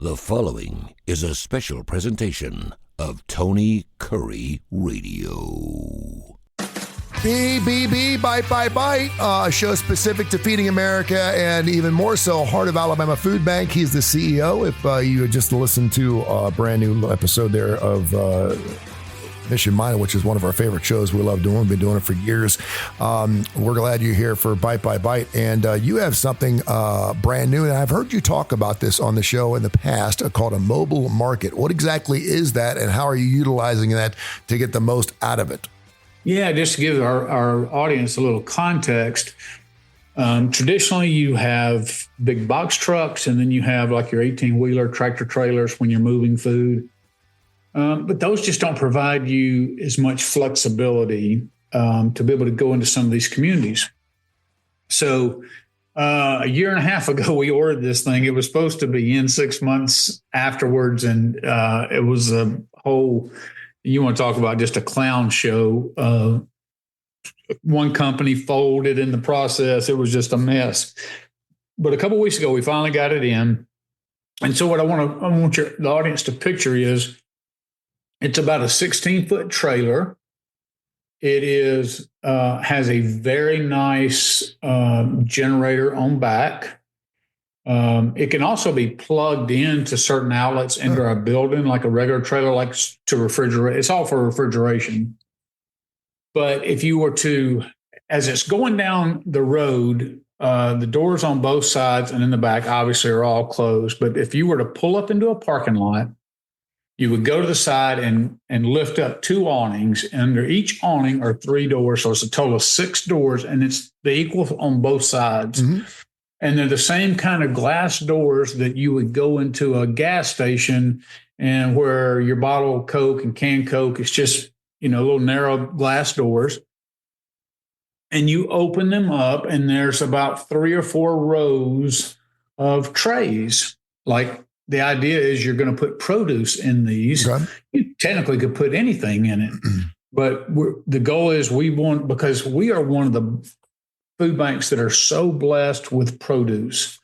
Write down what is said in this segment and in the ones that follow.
The following is a special presentation of Tony Kurre Radio. Bite, a show specific to feeding America and even more so, Heart of Alabama Food Bank. He's the CEO. If you had just listened to a brand new episode there of Mission Minor, which is one of our favorite shows we love doing. We've been doing it for years. We're glad you're here for Bite. And you have something brand new. And I've heard you talk about this on the show in the past called a mobile market. What exactly is that, and how are you utilizing that to get the most out of it? Yeah, just to give our audience a little context, traditionally you have big box trucks and then you have like your 18-wheeler tractor trailers when you're moving food. But those just don't provide you as much flexibility to be able to go into some of these communities. So a year and a half ago, we ordered this thing. It was supposed to be in 6 months afterwards. And it was a whole... You want to talk about just a clown show. One company folded in the process. It was just a mess. But a couple of weeks ago, we finally got it in. And so what I want the audience to picture is it's about a 16-foot trailer. It is has a very nice generator on back. It can also be plugged into certain outlets into our building, like a regular trailer, like to refrigerate. It's all for refrigeration. But if you were to, as it's going down the road, the doors on both sides and in the back obviously are all closed. But if you were to pull up into a parking lot, you would go to the side and lift up two awnings. Under each awning are three doors. So it's a total of 6 doors, and it's the equal on both sides. Mm-hmm. And they're the same kind of glass doors that you would go into a gas station and where your bottle of Coke and canned Coke is just, little narrow glass doors. And you open them up and there's about 3 or 4 rows of trays. Like the idea is you're going to put produce in these. Okay. You technically could put anything in it. But the goal is because we are one of the food banks that are so blessed with produce,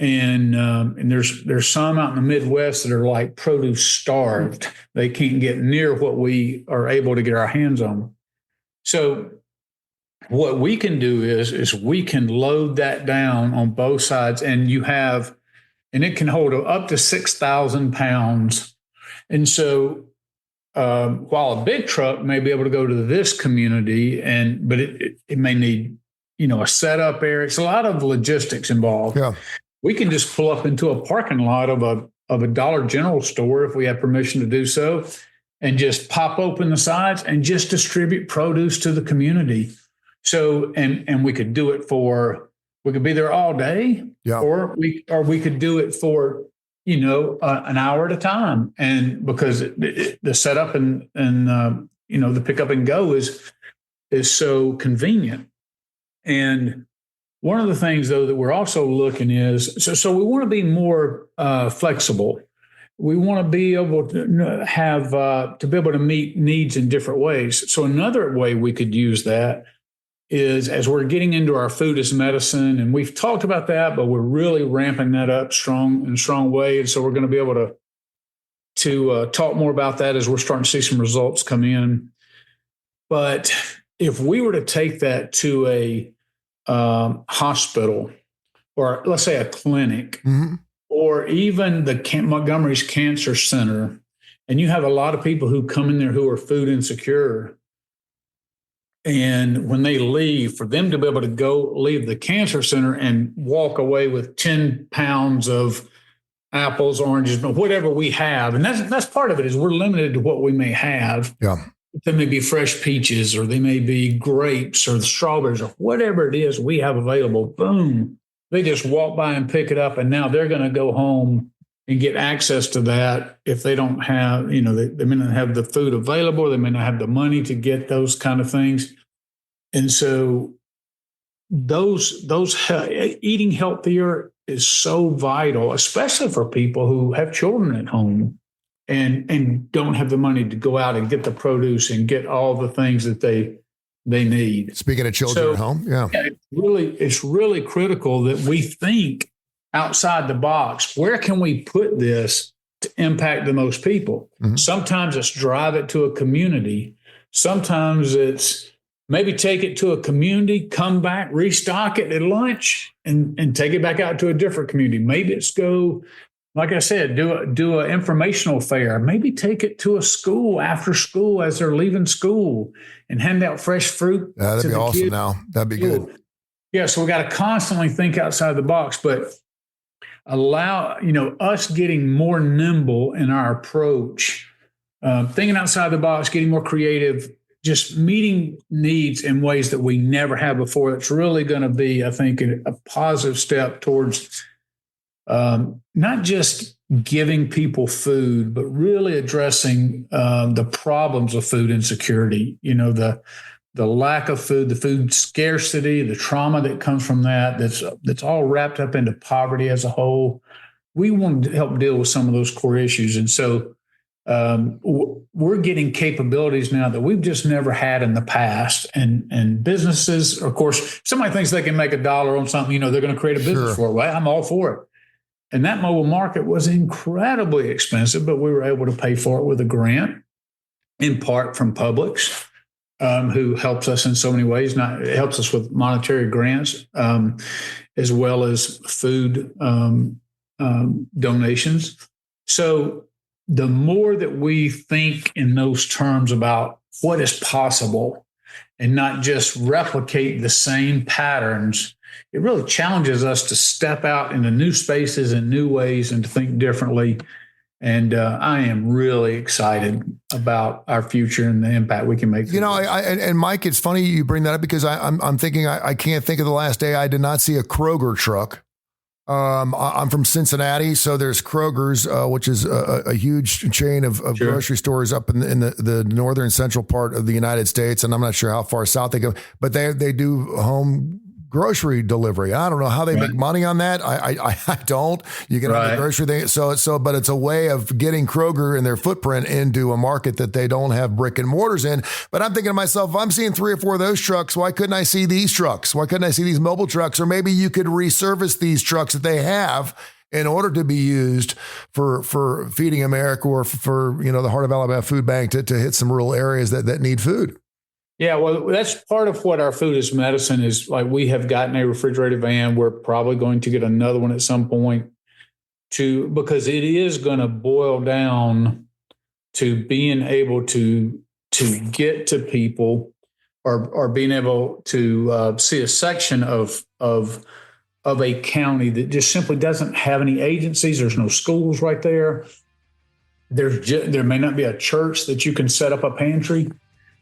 and there's some out in the Midwest that are like produce starved. They can't get near what we are able to get our hands on. So what we can do is we can load that down on both sides, and it can hold up to 6,000 pounds. And so while a big truck may be able to go to this community, but it may need a setup area. It's a lot of logistics involved. Yeah. We can just pull up into a parking lot of a Dollar General store if we have permission to do so, and just pop open the sides and just distribute produce to the community. So, and we could do it we could be there all day, yeah. or we could do it for, an hour at a time. And because the setup and the pick up and go is so convenient. And one of the things, though, that we're also looking is, so we want to be more flexible. We want to be able to have to be able to meet needs in different ways. So another way we could use that is as we're getting into our food as medicine, and we've talked about that, but we're really ramping that up in a strong way. And so we're going to be able to talk more about that as we're starting to see some results come in. But if we were to take that to a hospital, or let's say a clinic, mm-hmm. or even the Montgomery's Cancer Center, and you have a lot of people who come in there who are food insecure, and when they leave, for them to be able to leave the cancer center and walk away with 10 pounds of apples, oranges, whatever we have, and that's part of it, is we're limited to what we may have. Yeah. They may be fresh peaches, or they may be grapes or strawberries, or whatever it is we have available. Boom. They just walk by and pick it up. And now they're going to go home and get access to that if they don't have, they may not have the food available. They may not have the money to get those kind of things. And so eating healthier is so vital, especially for people who have children at home and don't have the money to go out and get the produce and get all the things that they need. Speaking of children at home, yeah. It's really critical that we think outside the box. Where can we put this to impact the most people? Mm-hmm. Sometimes it's drive it to a community. Sometimes it's maybe take it to a community, come back, restock it at lunch, and take it back out to a different community. Maybe it's go, like I said, do an informational fair. Maybe take it to a school after school as they're leaving school and hand out fresh fruit. Yeah, that'd to be the awesome kids. now. That'd be good. Yeah, so we got to constantly think outside the box, but allow, us getting more nimble in our approach, thinking outside the box, getting more creative, just meeting needs in ways that we never have before. It's really going to be, I think, a positive step towards not just giving people food, but really addressing the problems of food insecurity. The lack of food, the food scarcity, the trauma that comes from that's all wrapped up into poverty as a whole. We want to help deal with some of those core issues. And so we're getting capabilities now that we've just never had in the past. And businesses, of course, if somebody thinks they can make $1 on something, they're going to create a business for it. Well, I'm all for it. And that mobile market was incredibly expensive, but we were able to pay for it with a grant, in part from Publix, who helps us in so many ways. It helps us with monetary grants, as well as food donations. So the more that we think in those terms about what is possible and not just replicate the same patterns, it really challenges us to step out into new spaces and new ways and to think differently. And I am really excited about our future and the impact we can make. And Mike, it's funny you bring that up because I'm thinking I can't think of the last day I did not see a Kroger truck. I'm from Cincinnati, so there's Kroger's, which is a huge chain of grocery stores up in the northern central part of the United States, and I'm not sure how far south they go, but they do home grocery delivery. I don't know how they make money on that. I don't. You get on the grocery thing. But it's a way of getting Kroger and their footprint into a market that they don't have brick and mortars in. But I'm thinking to myself, if I'm seeing 3 or 4 of those trucks, why couldn't I see these trucks? Why couldn't I see these mobile trucks? Or maybe you could resurface these trucks that they have in order to be used for Feeding America or for the Heart of Alabama Food Bank to hit some rural areas that need food. Yeah, well, that's part of what our food is medicine is. Like, we have gotten a refrigerated van. We're probably going to get another one at some point because it is going to boil down to being able to get to people or being able to see a section of a county that just simply doesn't have any agencies. There's no schools right there. There may not be a church that you can set up a pantry.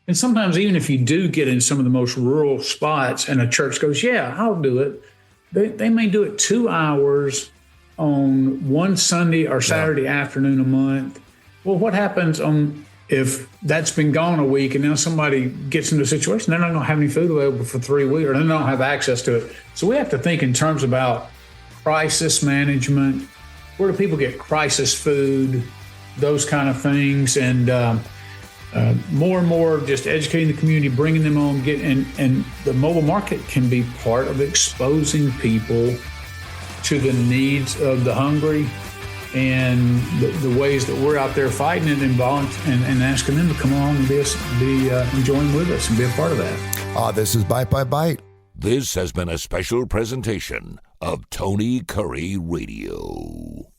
And sometimes even if you do get in some of the most rural spots and a church goes, yeah, I'll do it, they may do it 2 hours on one Sunday or Saturday afternoon a month. Well, what happens if that's been gone a week and now somebody gets into a situation, they're not going to have any food available for 3 weeks or they don't have access to it. So we have to think in terms about crisis management. Where do people get crisis food, those kind of things, and more and more just educating the community, bringing them on, and the mobile market can be part of exposing people to the needs of the hungry and the ways that we're out there fighting it and asking them to come along and join with us and be a part of that. This is Bite by Bite. This has been a special presentation of Tony Curry Radio.